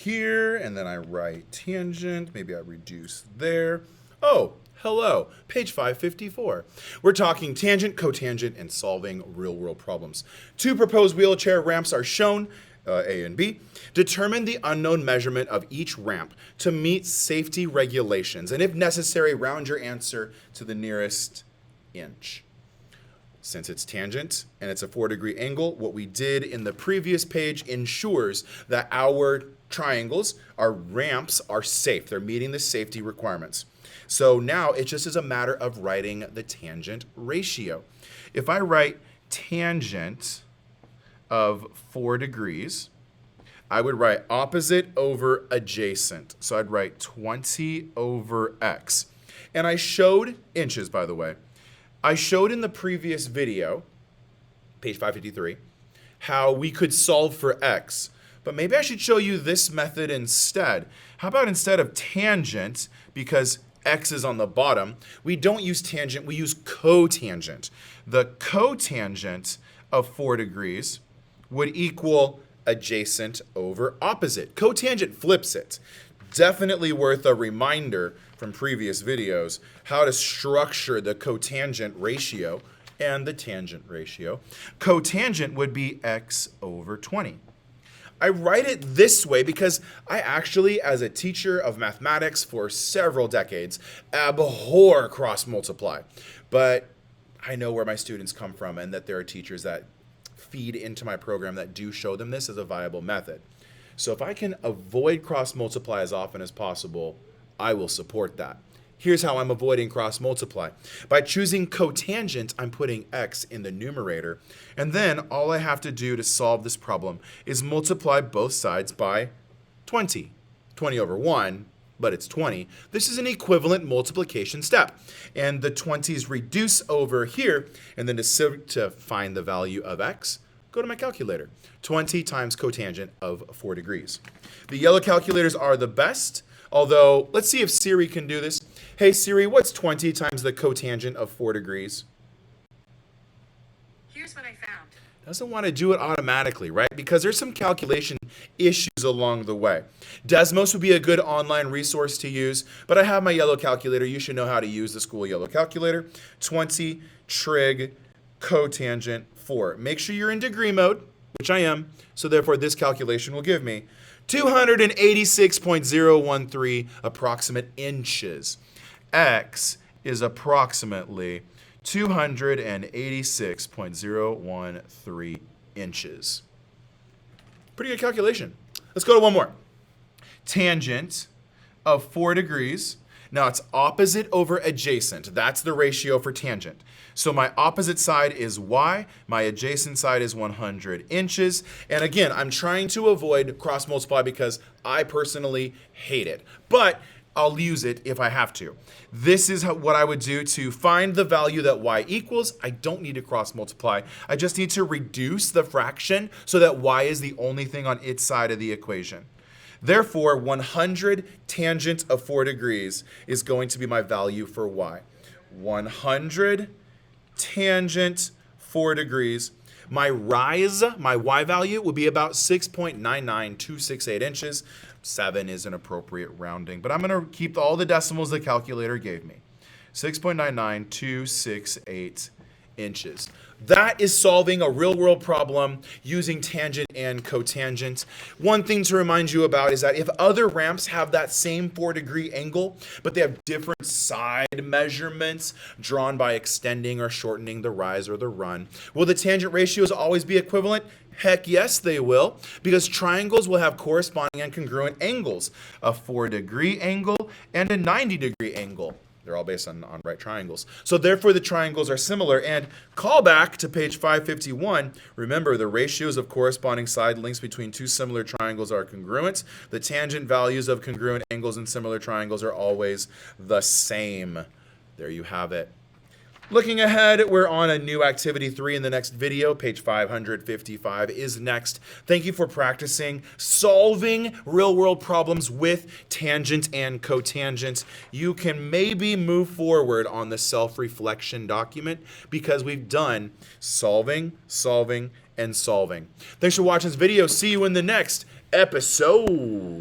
here, and then I write tangent. Maybe I reduce there. Oh, hello, page 554. We're talking tangent, cotangent, and solving real-world problems. Two proposed wheelchair ramps are shown, A and B. Determine the unknown measurement of each ramp to meet safety regulations, and if necessary, round your answer to the nearest inch. Since it's tangent and it's a 4-degree angle, what we did in the previous page ensures that our triangles, our ramps, are safe. They're meeting the safety requirements. So now it just is a matter of writing the tangent ratio. If I write tangent of 4 degrees, I would write opposite over adjacent. So I'd write 20 over x. And I showed inches, by the way. I showed in the previous video, page 553, how we could solve for x. But maybe I should show you this method instead. How about instead of tangent, because x is on the bottom, we don't use tangent, we use cotangent. The cotangent of 4 degrees would equal adjacent over opposite. Cotangent flips it. Definitely worth a reminder from previous videos how to structure the cotangent ratio and the tangent ratio. Cotangent would be x over 20. I write it this way because I actually, as a teacher of mathematics for several decades, abhor cross multiply. But I know where my students come from and that there are teachers that feed into my program that do show them this as a viable method. So if I can avoid cross multiply as often as possible, I will support that. Here's how I'm avoiding cross multiply. By choosing cotangent, I'm putting x in the numerator, and then all I have to do to solve this problem is multiply both sides by 20. 20 over 1, but it's 20. This is an equivalent multiplication step. And the 20s reduce over here, and then to find the value of x, go to my calculator. 20 times cotangent of 4 degrees. The yellow calculators are the best, although let's see if Siri can do this. Hey Siri, what's 20 times the cotangent of 4 degrees? Here's what I found. Doesn't want to do it automatically, right? Because there's some calculation issues along the way. Desmos would be a good online resource to use, but I have my yellow calculator. You should know how to use the school yellow calculator. 20 trig cotangent 4. Make sure you're in degree mode, which I am, so therefore this calculation will give me 286.013 approximate inches. X is approximately 286.013 inches. Pretty good calculation. Let's go to one more. Tangent of 4 degrees. Now it's opposite over adjacent. That's the ratio for tangent. So my opposite side is y, my adjacent side is 100 inches. And again, I'm trying to avoid cross multiply because I personally hate it. But I'll use it if I have to. This is what I would do to find the value that y equals. I don't need to cross multiply. I just need to reduce the fraction so that y is the only thing on its side of the equation. Therefore, 100 tangent of 4 degrees is going to be my value for y. 100 tangent 4 degrees. My y value will be about 6.99268 inches. 7 is an appropriate rounding, but I'm going to keep all the decimals the calculator gave me. 6.99268 inches. That is solving a real-world problem using tangent and cotangent. One thing to remind you about is that if other ramps have that same 4-degree angle, but they have different side measurements drawn by extending or shortening the rise or the run, will the tangent ratios always be equivalent? Heck yes, they will, because triangles will have corresponding and congruent angles, a 4-degree angle and a 90-degree angle. They're all based on right triangles. So therefore, the triangles are similar. And call back to page 551. Remember, the ratios of corresponding side lengths between two similar triangles are congruent. The tangent values of congruent angles in similar triangles are always the same. There you have it. Looking ahead, we're on a new activity 3 in the next video. Page 555 is next. Thank you for practicing solving real-world problems with tangent and cotangent. You can maybe move forward on the self-reflection document because we've done solving, solving, and solving. Thanks for watching this video. See you in the next episode.